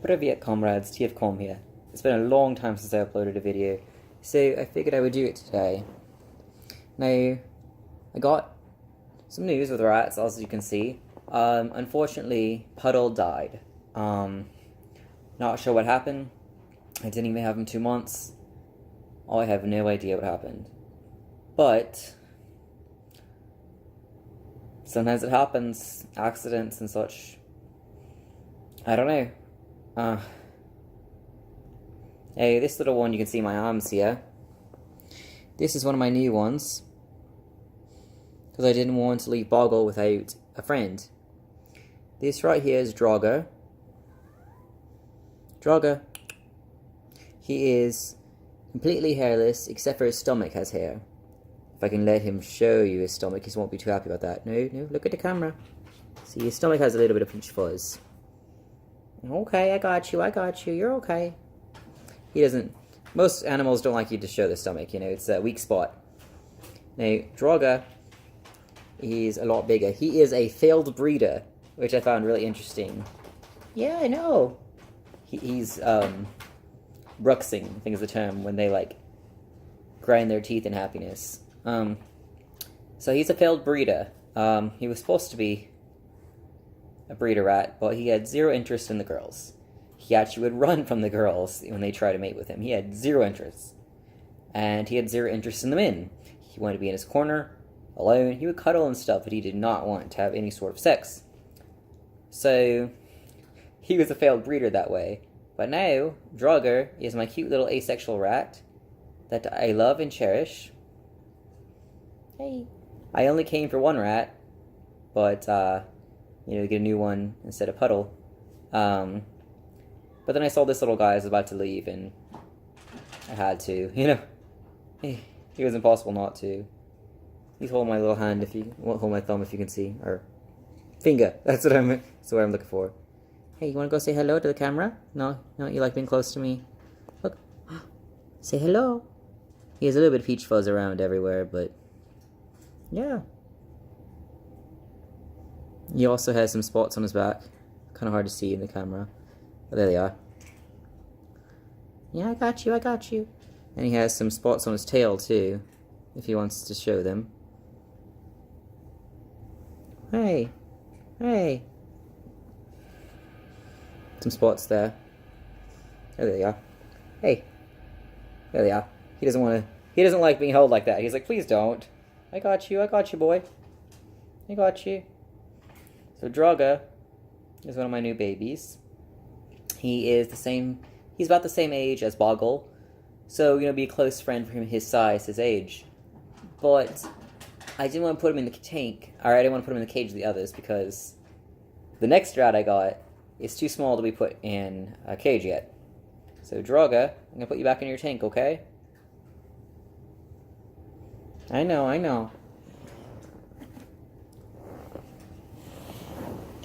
Привет, comrades, TFCom here. It's been a long time since I uploaded a video, so I figured I would do it today. Now, I got some news with rats, as you can see. Unfortunately, Puddle died. Not sure what happened. I didn't even have him 2 months. I have no idea what happened. But sometimes it happens, accidents and such. I don't know. Hey, this little one, you can see my arms here. This is one of my new ones, because I didn't want to leave Boggle without a friend. This right here is Draugr. Draugr. He is completely hairless, except for his stomach has hair. If I can let him show you his stomach, he won't be too happy about that. No, look at the camera. See, his stomach has a little bit of peach fuzz. Okay, I got you, you're okay. He doesn't... Most animals don't like you to show their stomach, you know, it's a weak spot. Now, Draugr, he's a lot bigger. He is a failed breeder, which I found really interesting. Yeah, I know. He's, bruxing, I think is the term, when they, like, grind their teeth in happiness. So he's a failed breeder. He was supposed to be a breeder rat, but he had zero interest in the girls. He actually would run from the girls when they tried to mate with him. He had zero interest. And he had zero interest in the men. He wanted to be in his corner, alone. He would cuddle and stuff, but he did not want to have any sort of sex. So, he was a failed breeder that way. But now, Draugr is my cute little asexual rat that I love and cherish. Hey. I only came for one rat, but, you know, get a new one instead of Puddle. But then I saw this little guy was about to leave, and I had to, you know. It was impossible not to. He's holding my little hand, if you won't hold my thumb if you can see, or finger. That's what I'm looking for. Hey, you want to go say hello to the camera? No, you like being close to me. Look, say hello. He has a little bit of peach fuzz around everywhere, but yeah. He also has some spots on his back. Kind of hard to see in the camera. But there they are. Yeah, I got you. And he has some spots on his tail, too, if he wants to show them. Hey. Some spots there. There they are. Hey. There they are. He doesn't like being held like that. He's like, please don't. I got you, boy. I got you. So Draugr is one of my new babies. He's about the same age as Boggle. So, you know, be a close friend for him, his size, his age. But I didn't want to put him in the tank, or I didn't want to put him in the cage of the others, because the next rat I got is too small to be put in a cage yet. So Draugr, I'm going to put you back in your tank, okay? I know.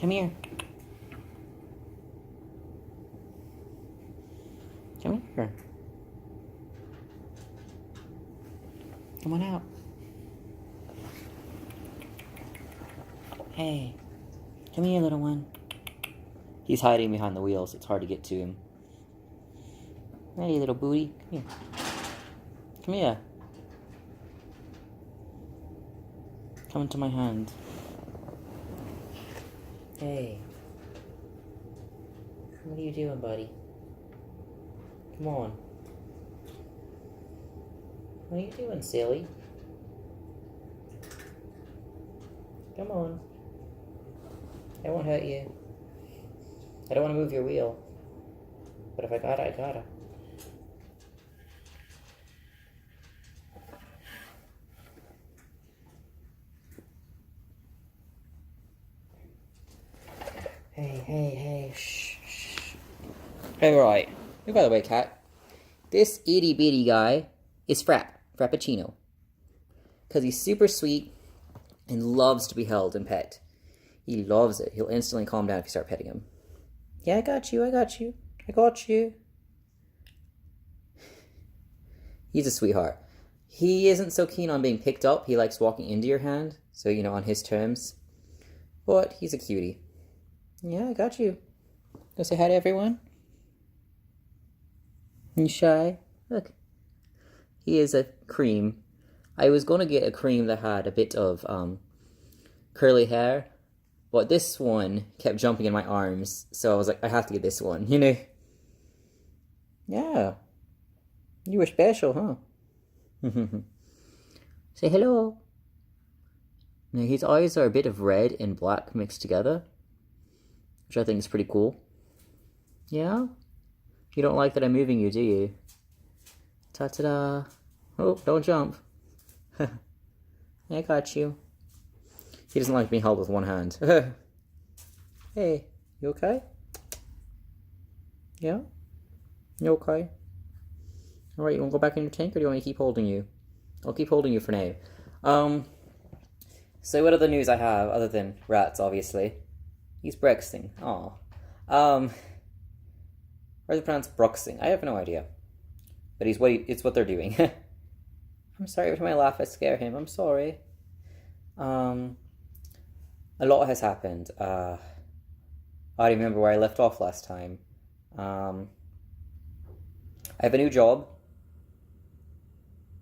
Come here. Come here. Come on out. Hey. Come here, little one. He's hiding behind the wheels. It's hard to get to him. Hey, little booty. Come here. Come here. Come into my hand. Hey. What are you doing, buddy? Come on. What are you doing, silly? Come on. I won't hurt you. I don't want to move your wheel. But if I gotta, I gotta. Hey, shh. Alright. Oh, by the way, cat, this itty bitty guy is Frappuccino. Because he's super sweet and loves to be held and pet. He loves it. He'll instantly calm down if you start petting him. Yeah, I got you. He's a sweetheart. He isn't so keen on being picked up. He likes walking into your hand. So, you know, on his terms. But he's a cutie. Yeah, I got you. Go say hi to everyone. You shy? Look. He is a cream. I was going to get a cream that had a bit of curly hair, but this one kept jumping in my arms, so I was like, I have to get this one, you know? Yeah. You were special, huh? Say hello. Now, his eyes are a bit of red and black mixed together, which I think is pretty cool. Yeah? You don't like that I'm moving you, do you? Ta-ta-da. Oh, don't jump. I got you. He doesn't like being held with one hand. Hey, you okay? Yeah? You okay? Alright, you wanna go back in your tank, or do you want me to keep holding you? I'll keep holding you for now. So what other news I have, other than rats, obviously? He's Brexting. Aw. Or is it pronounced Bruxing? I have no idea. But it's what they're doing. I'm sorry, every time I laugh I scare him. I'm sorry. A lot has happened. I don't remember where I left off last time. I have a new job.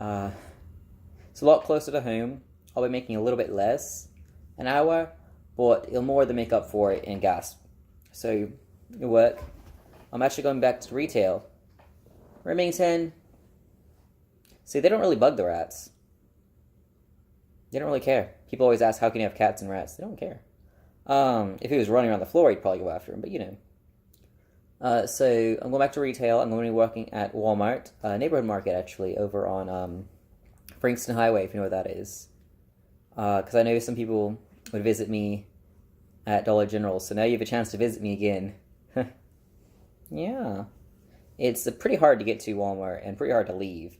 It's a lot closer to home. I'll be making a little bit less an hour, but it'll more than make up for it in gas. So, it'll work. I'm actually going back to retail. Remington. See, they don't really bug the rats. They don't really care. People always ask, how can you have cats and rats? They don't care. If he was running around the floor, he'd probably go after him, but you know. So I'm going back to retail. I'm going to be working at Walmart, neighborhood market actually, over on Frankston Highway, if you know what that is. Because I know some people would visit me at Dollar General, so now you have a chance to visit me again. Yeah. It's pretty hard to get to Walmart and pretty hard to leave.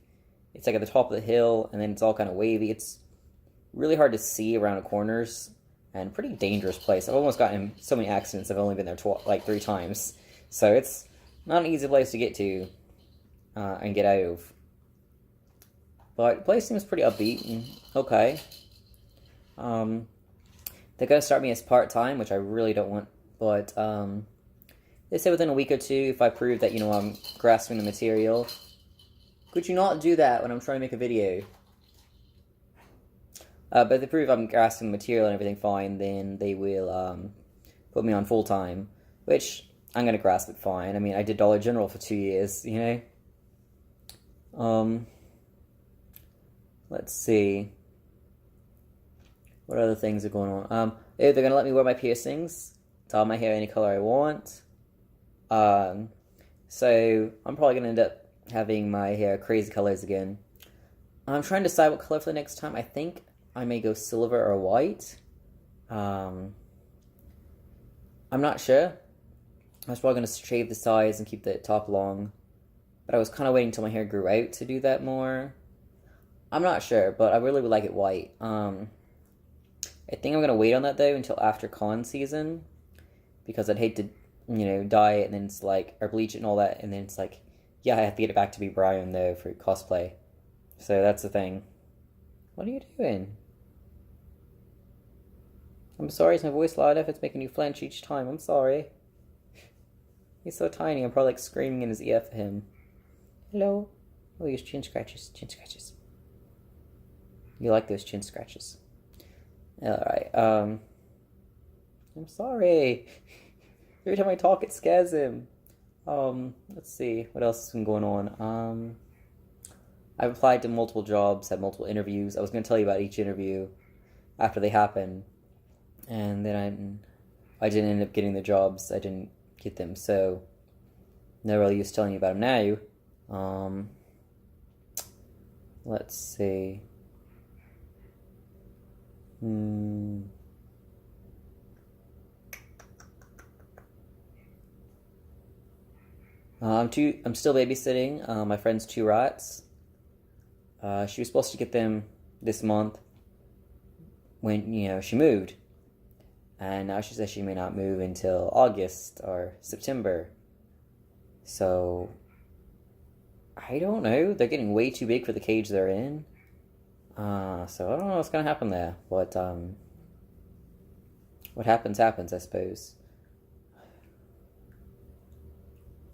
It's like at the top of the hill, and then it's all kind of wavy. It's really hard to see around the corners, and pretty dangerous place. I've almost gotten in so many accidents. I've only been there like 3 times, so it's not an easy place to get to and get out of. But the place seems pretty upbeat and okay. They're gonna start me as part-time, which I really don't want, but they say within a week or two, if I prove that, you know, I'm grasping the material. Could you not do that when I'm trying to make a video? But if they prove I'm grasping the material and everything fine, then they will put me on full-time, which I'm going to grasp it fine. I mean, I did Dollar General for 2 years, you know? Let's see. What other things are going on? They're going to let me wear my piercings, dye my hair any color I want. So I'm probably going to end up having my hair crazy colors again. I'm trying to decide what color for the next time. I think I may go silver or white. I'm not sure. I was probably going to shave the sides and keep the top long. But I was kind of waiting until my hair grew out to do that more. I'm not sure, but I really would like it white. I think I'm going to wait on that, though, until after con season. Because I'd hate to, you know, dye it and then it's like, or bleach it and all that, and then it's like, yeah, I have to get it back to be Brian, though, for cosplay. So that's the thing. What are you doing? I'm sorry, is my voice loud enough? It's making you flinch each time. I'm sorry. He's so tiny, I'm probably like screaming in his ear for him. Hello? Oh, he has chin scratches. Chin scratches. You like those chin scratches. Alright, I'm sorry. Every time I talk, it scares him. Let's see. What else has been going on? I've applied to multiple jobs, had multiple interviews. I was going to tell you about each interview after they happen. And then I didn't end up getting the jobs. I didn't get them, so no real use telling you about them now. Let's see. I'm still babysitting my friend's 2 rats. She was supposed to get them this month when, you know, she moved. And now she says she may not move until August or September. So, I don't know. They're getting way too big for the cage they're in. So I don't know what's going to happen there. But, what happens, happens, I suppose.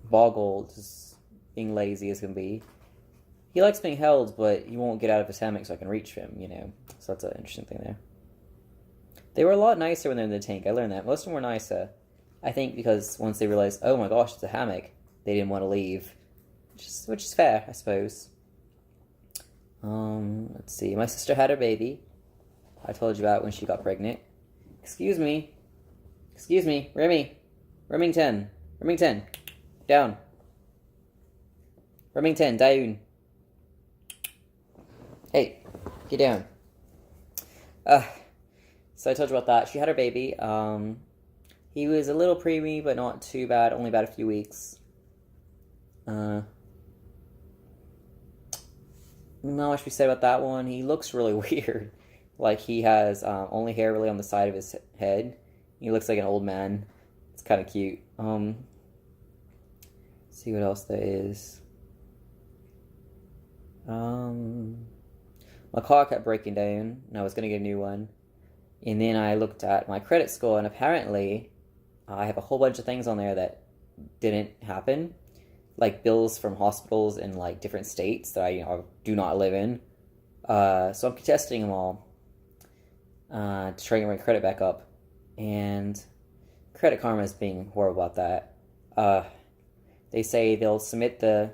Boggle, just being lazy as can be. He likes being held, but he won't get out of his hammock so I can reach him, you know. So that's an interesting thing there. They were a lot nicer when they were in the tank. I learned that. Most of them were nicer. I think because once they realized, oh my gosh, it's a hammock, they didn't want to leave. Which is fair, I suppose. Let's see. My sister had her baby. I told you about when she got pregnant. Excuse me. Excuse me. Remy. Remington. Remington. Down. Remington, down. Hey, get down. So I told you about that. She had her baby. He was a little preemie, but not too bad. Only about a few weeks. Not much to be said about that one. He looks really weird. Like he has only hair really on the side of his head. He looks like an old man. It's kind of cute. See what else there is. My car kept breaking down, and I was going to get a new one. And then I looked at my credit score, and apparently I have a whole bunch of things on there that didn't happen. Like bills from hospitals in like different states that I do not live in. So I'm contesting them all to try and get my credit back up. And Credit Karma is being horrible about that. They say they'll submit the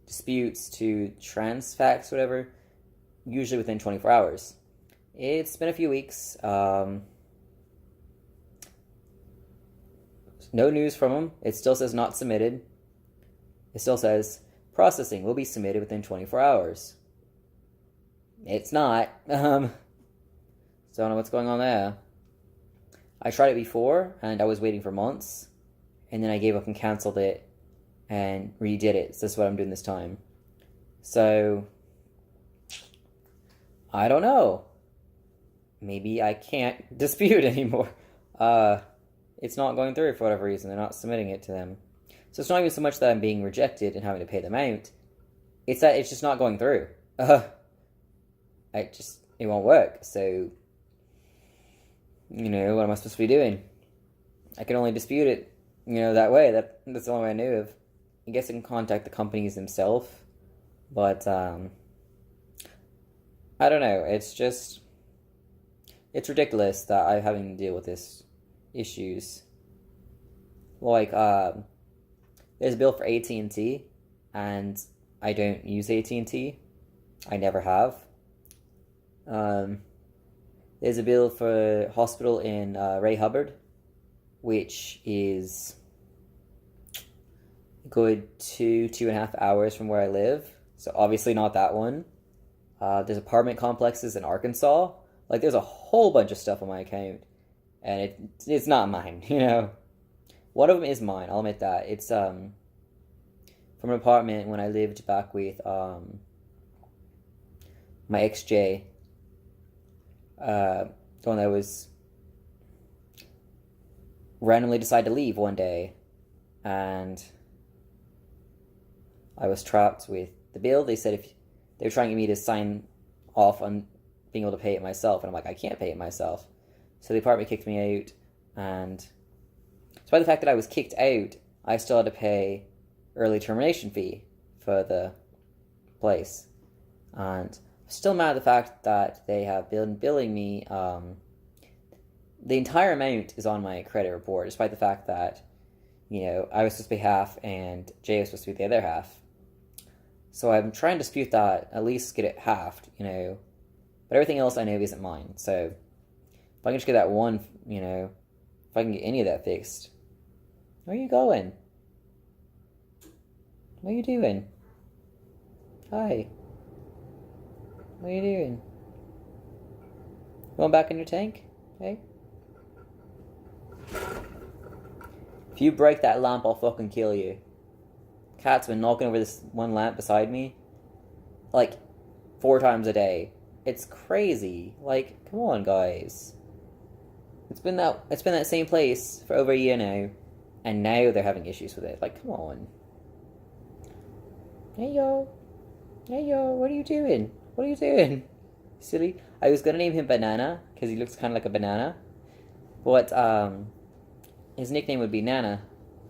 disputes to Transfax, whatever, usually within 24 hours. It's been a few weeks. No news from them. It still says not submitted. It still says processing will be submitted within 24 hours. It's not. So I don't know what's going on there. I tried it before, and I was waiting for months, and then I gave up and canceled it, and redid it. So this is what I'm doing this time. So, I don't know. Maybe I can't dispute anymore. It's not going through for whatever reason. They're not submitting it to them. So it's not even so much that I'm being rejected and having to pay them out. It's that it's just not going through. It won't work. So, what am I supposed to be doing? I can only dispute it, that way. That's the only way I knew of. I guess I can contact the companies themselves. But, I don't know. It's ridiculous that I'm having to deal with this issues. Like, there's a bill for AT&T, and I don't use AT&T. I never have. There's a bill for hospital in Ray Hubbard, which is a good 2.5 hours from where I live. So obviously not that one. There's apartment complexes in Arkansas. Like, there's a whole bunch of stuff on my account. And it's not mine, One of them is mine, I'll admit that. It's from an apartment when I lived back with my ex-J. The one that was randomly decided to leave one day. And I was trapped with the bill. They said if they were trying to get me to sign off on being able to pay it myself. And I'm like, I can't pay it myself. So the apartment kicked me out, and despite the fact that I was kicked out, I still had to pay early termination fee for the place. And I'm still mad at the fact that they have been billing me. The entire amount is on my credit report, despite the fact that, I was supposed to pay half and Jay was supposed to be the other half. So I'm trying to dispute that, at least get it halved, But everything else I know isn't mine, so if I can just get that one, if I can get any of that fixed. Where are you going? What are you doing? Hi. What are you doing? Going back in your tank? Hey? If you break that lamp, I'll fucking kill you. Cat's been knocking over this one lamp beside me, like, 4 times a day. It's crazy. Like, come on, guys. It's been that same place for over a year now, and now they're having issues with it. Like, come on. Hey yo, what are you doing? What are you doing? Silly. I was gonna name him Banana because he looks kind of like a banana, but his nickname would be Nana,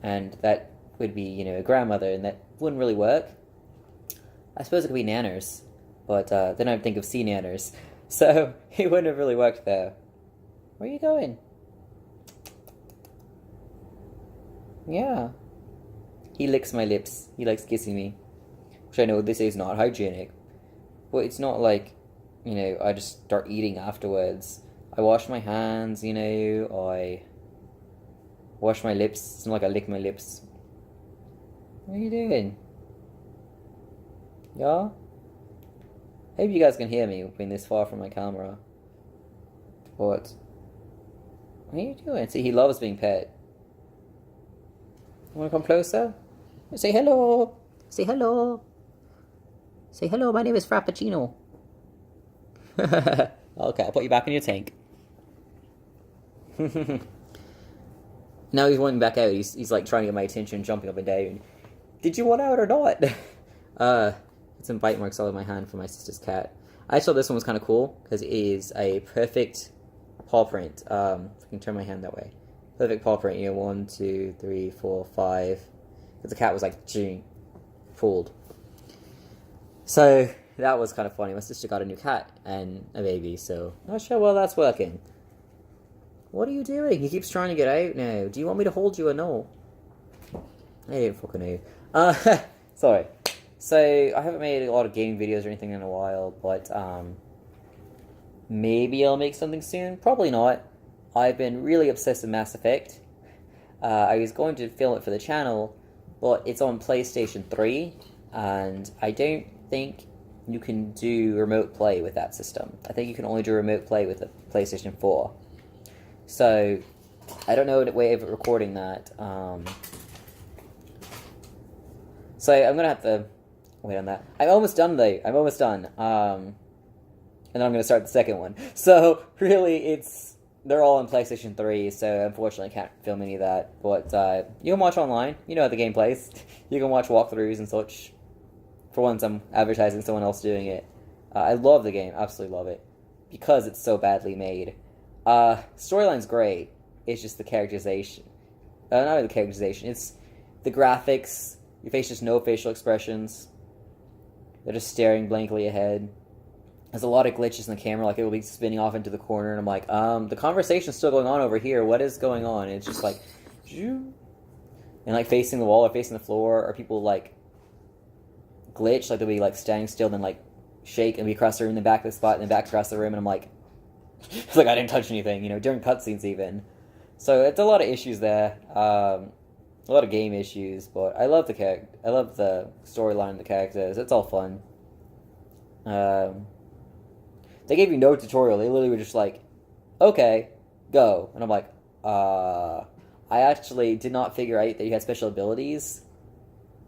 and that would be, you know, a grandmother, and that wouldn't really work. I suppose it could be nanners, but then I'd think of sea nanners, so it wouldn't have really worked there. Where are you going? Yeah. He licks my lips. He likes kissing me. Which I know this is not hygienic. But it's not like, you know, I just start eating afterwards. I wash my hands, you know, I wash my lips. It's not like I lick my lips. What are you doing? Yeah? Hope you guys can hear me being this far from my camera. What are you doing? See, he loves being pet. You wanna come closer? Say hello! Say hello! Say hello, my name is Frappuccino. Okay, I'll put you back in your tank. Now he's wanting back out. He's like trying to get my attention, jumping up and down. Did you want out or not? Some bite marks all over my hand from my sister's cat. I thought this one was kind of cool because it is a perfect paw print. If I can turn my hand that way. Perfect paw print, you know, 1, 2, 3, 4, 5. Because the cat was like, pulled. So that was kind of funny. My sister got a new cat and a baby, so not sure well that's working. What are you doing? He keeps trying to get out now. Do you want me to hold you or no? I didn't fucking know. Sorry. So I haven't made a lot of gaming videos or anything in a while, but maybe I'll make something soon. Probably not. I've been really obsessed with Mass Effect. I was going to film it for the channel, but it's on PlayStation 3, and I don't think you can do remote play with that system. I think you can only do remote play with the PlayStation 4. So, I don't know a way of recording that. So, I'm going to have to wait on that. I'm almost done, though. I'm almost done. And then I'm going to start the second one. So, really, they're all on PlayStation 3, so unfortunately I can't film any of that. But you can watch online. You know how the game plays. You can watch walkthroughs and such. For once, I'm advertising someone else doing it. I love the game. Absolutely love it. Because it's so badly made. Storyline's great. It's just the characterization. Not only the characterization. It's the graphics. Your face just no facial expressions. They're just staring blankly ahead. There's a lot of glitches in the camera, like it will be spinning off into the corner, and I'm like, the conversation's still going on over here, what is going on? And it's just like, and like facing the wall or facing the floor, or people like glitch, like they'll be like standing still, then like shake and be across the room, then back to the spot, and then back across the room, and I'm like, it's like I didn't touch anything, you know, during cutscenes even. So it's a lot of issues there, a lot of game issues, but I love the I love the storyline, the characters, it's all fun. They gave you no tutorial. They literally were just like, okay, go. And I'm like, I actually did not figure out that you had special abilities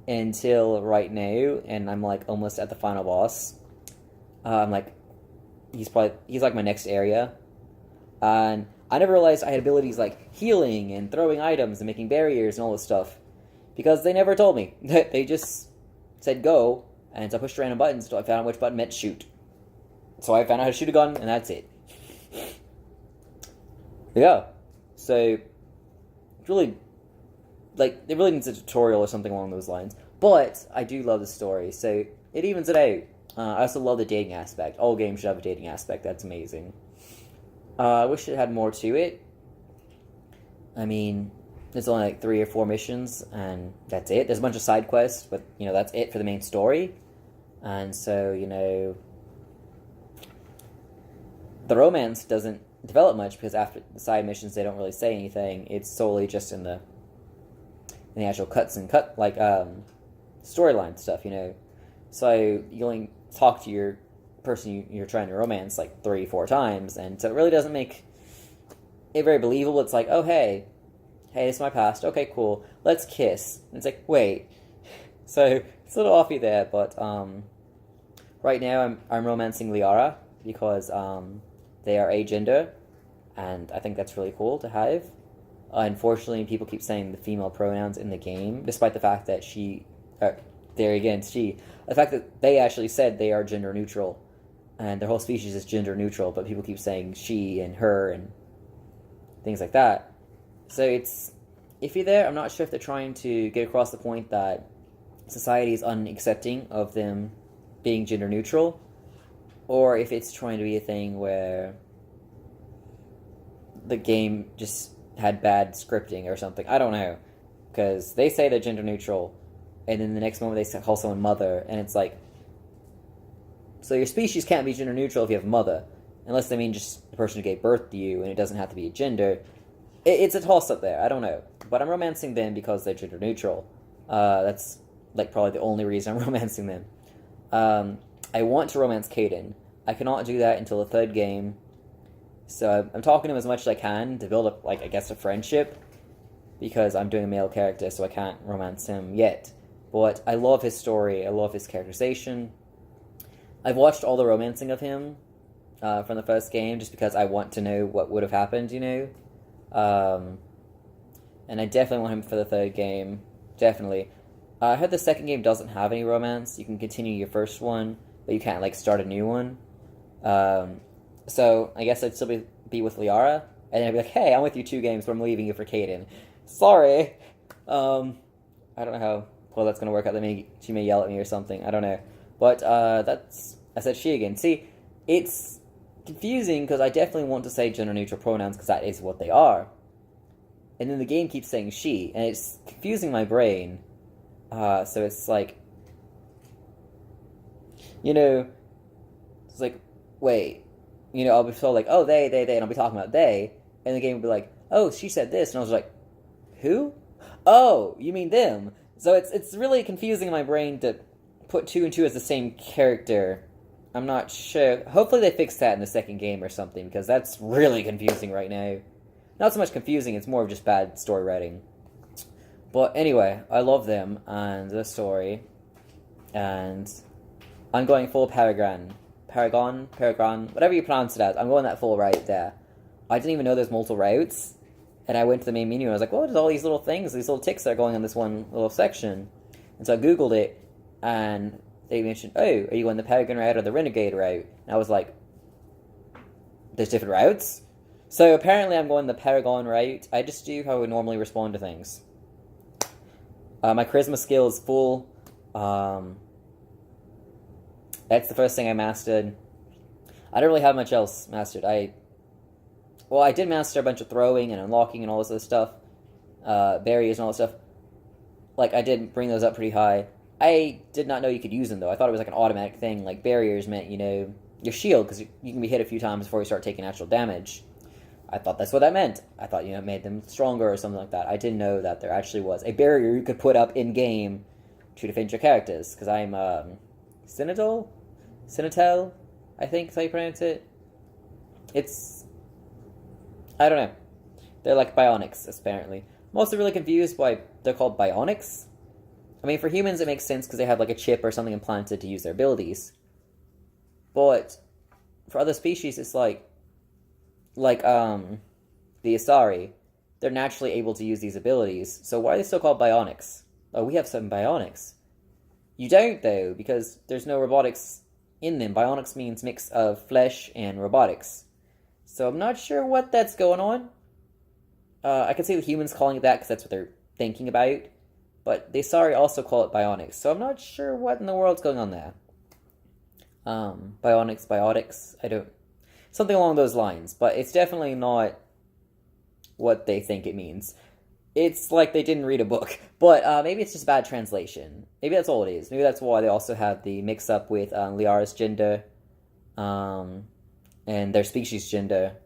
until right now, and I'm like almost at the final boss. I'm like, he's like my next area. And I never realized I had abilities like healing and throwing items and making barriers and all this stuff. Because they never told me. They just said go, and so I pushed random buttons until I found out which button meant shoot. So I found out how to shoot a gun, and that's it. Yeah. So, it's really, like, it really needs a tutorial or something along those lines. But, I do love the story, so it evens it out. I also love the dating aspect. All games should have a dating aspect, that's amazing. I wish it had more to it. I mean, there's only like 3 or 4 missions, and that's it. There's a bunch of side quests, but, you know, that's it for the main story. And so, you know, the romance doesn't develop much because after the side missions they don't really say anything. It's solely just in the actual storyline stuff, you know. So you only talk to your person you're trying to romance like 3-4 times, and so it really doesn't make it very believable. It's like, oh hey, this is my past. Okay, cool. Let's kiss. And it's like, wait. So it's a little offy there, but right now I'm romancing Liara because they are agender, and I think that's really cool to have. Unfortunately, people keep saying the female pronouns in the game, despite the fact that the fact that they actually said they are gender neutral, and their whole species is gender neutral, but people keep saying she and her and things like that. So it's iffy there. I'm not sure if they're trying to get across the point that society is unaccepting of them being gender neutral, or if it's trying to be a thing where the game just had bad scripting or something. I don't know. Because they say they're gender neutral, and then the next moment they call someone mother, and it's like, so your species can't be gender neutral if you have a mother, unless they mean just the person who gave birth to you, and it doesn't have to be a gender. It's a toss-up there, I don't know. But I'm romancing them because they're gender neutral. That's, like, probably the only reason I'm romancing them. I want to romance Caden. I cannot do that until the third game. So I'm talking to him as much as I can to build up, like, I guess, a friendship. Because I'm doing a male character, so I can't romance him yet. But I love his story. I love his characterization. I've watched all the romancing of him from the first game just because I want to know what would have happened, you know? And I definitely want him for the third game. Definitely. I heard the second game doesn't have any romance. You can continue your first one, but you can't, like, start a new one. So I guess I'd still be with Liara, and then I'd be like, hey, I'm with you 2 games, but I'm leaving you for Caden. Sorry. I don't know how well that's going to work out. She may yell at me or something. I don't know. But that's... I said she again. See, it's confusing because I definitely want to say gender-neutral pronouns because that is what they are. And then the game keeps saying she, and it's confusing my brain. So it's like... You know... It's like, wait. You know, I'll be told like, oh, they, and I'll be talking about they, and the game will be like, oh, she said this, and I was like, who? Oh, you mean them. So it's really confusing in my brain to put 2 and 2 as the same character. I'm not sure. Hopefully they fix that in the second game or something, because that's really confusing right now. Not so much confusing, it's more of just bad story writing. But anyway, I love them and the story. And I'm going full Paragon, whatever you pronounce it as. I'm going that full right there. I didn't even know there's multiple routes. And I went to the main menu and I was like, what is all these little things, these little ticks that are going on this one little section? And so I Googled it, and they mentioned, oh, are you going the Paragon route or the Renegade route? And I was like, there's different routes? So apparently I'm going the Paragon route. I just do how I would normally respond to things. My charisma skill is full. That's the first thing I mastered. I don't really have much else mastered. I did master a bunch of throwing and unlocking and all this other stuff. Barriers and all this stuff. Like, I did bring those up pretty high. I did not know you could use them, though. I thought it was like an automatic thing. Like, barriers meant, you know, your shield, because you can be hit a few times before you start taking actual damage. I thought that's what that meant. I thought, you know, it made them stronger or something like that. I didn't know that there actually was a barrier you could put up in-game to defend your characters. Because I'm, Cinetel, I think is how you pronounce it. It's... I don't know. They're like bionics, apparently. I'm also really confused why they're called bionics. I mean, for humans it makes sense because they have like a chip or something implanted to use their abilities. But for other species, it's like the Asari. They're naturally able to use these abilities. So why are they still called bionics? Oh, we have some bionics. You don't, though, because there's no robotics in them. Bionics means mix of flesh and robotics. So I'm not sure what that's going on. I can see the humans calling it that because that's what they're thinking about. But the Asari also call it bionics. So I'm not sure what in the world's going on there. Bionics, biotics, I don't... Something along those lines. But it's definitely not what they think it means. It's like they didn't read a book. But maybe it's just bad translation. Maybe that's all it is. Maybe that's why they also have the mix-up with Liara's gender. And their species gender.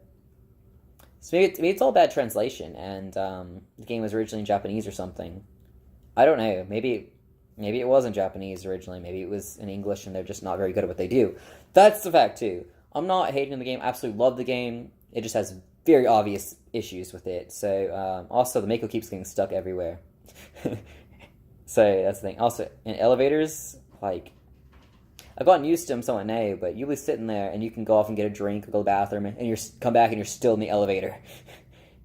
So maybe it's all bad translation, and the game was originally in Japanese or something. I don't know. Maybe it wasn't Japanese originally. Maybe it was in English, and they're just not very good at what they do. That's the fact, too. I'm not hating on the game. I absolutely love the game. It just has very obvious issues with it. So, also, the Mako keeps getting stuck everywhere. So, that's the thing. Also, in elevators, like... I've gotten used to them somewhat now, but you'll be sitting there, and you can go off and get a drink, or go to the bathroom, and you come back, and you're still in the elevator.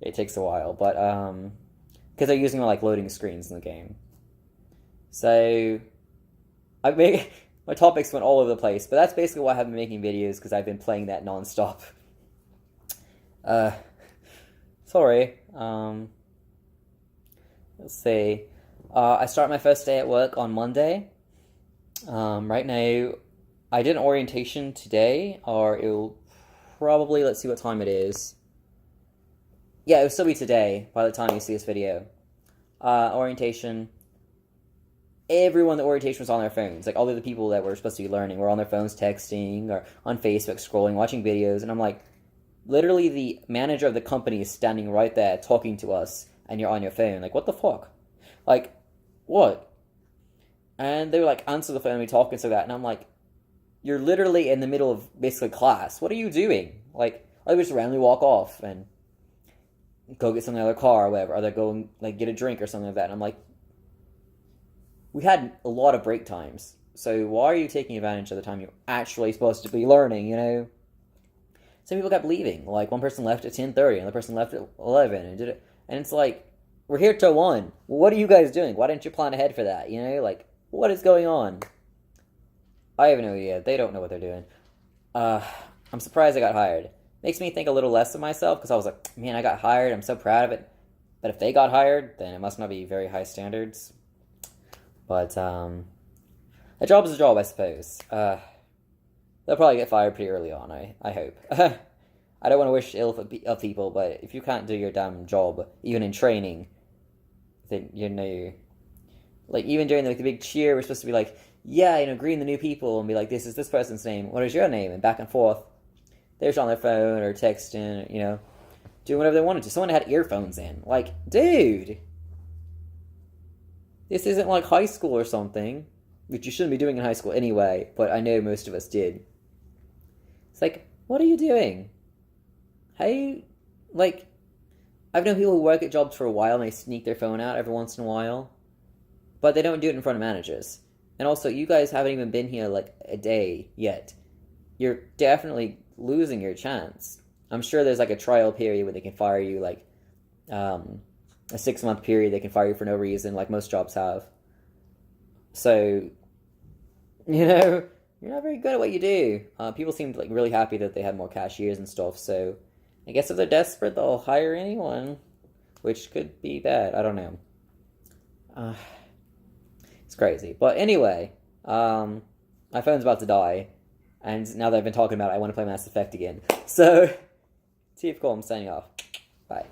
It takes a while, but, because they're using, like, loading screens in the game. So, my topics went all over the place, but that's basically why I haven't been making videos, because I've been playing that non-stop. Sorry. Let's see. I start my first day at work on Monday. Right now, I did an orientation today, or it'll probably, let's see what time it is. Yeah, it'll still be today by the time you see this video. Orientation. Everyone at orientation was on their phones. Like, all of the people that were supposed to be learning were on their phones texting or on Facebook scrolling, watching videos, and I'm like, literally the manager of the company is standing right there talking to us, and you're on your phone. Like, what the fuck? Like, what? And they were like, answer the phone, we talk and so that, and I'm like, you're literally in the middle of basically class. What are you doing? Like, or they just randomly walk off and go get something out of their car or whatever, or they go and like get a drink or something like that. And I'm like, we had a lot of break times, so why are you taking advantage of the time you're actually supposed to be learning, you know? Some people kept leaving. Like, one person left at 10:30, another person left at 11, and did it. And it's like, we're here till 1. Well, what are you guys doing? Why didn't you plan ahead for that, you know? Like, what is going on? I have no idea. They don't know what they're doing. I'm surprised I got hired. Makes me think a little less of myself, because I was like, man, I got hired, I'm so proud of it. But if they got hired, then it must not be very high standards. But, a job is a job, I suppose. They'll probably get fired pretty early on, I hope. I don't want to wish ill of people, but if you can't do your damn job, even in training, then, you know, like, even during like the big cheer, we're supposed to be like, yeah, you know, greeting the new people, and be like, this is this person's name, what is your name, and back and forth. They're just on their phone, or texting, you know, doing whatever they wanted to. Someone had earphones in. Like, dude! This isn't like high school or something, which you shouldn't be doing in high school anyway, but I know most of us did. It's like, what are you doing? How you, like, I've known people who work at jobs for a while and they sneak their phone out every once in a while, but they don't do it in front of managers. And also, you guys haven't even been here like a day yet. You're definitely losing your chance. I'm sure there's like a trial period where they can fire you, like a 6-month period they can fire you for no reason, like most jobs have. So, you know, you're not very good at what you do. People seemed like really happy that they had more cashiers and stuff, so I guess if they're desperate, they'll hire anyone, which could be bad. I don't know. It's crazy. But anyway, my phone's about to die, and now that I've been talking about it, I want to play Mass Effect again. So, TF Cole, I'm signing off. Bye.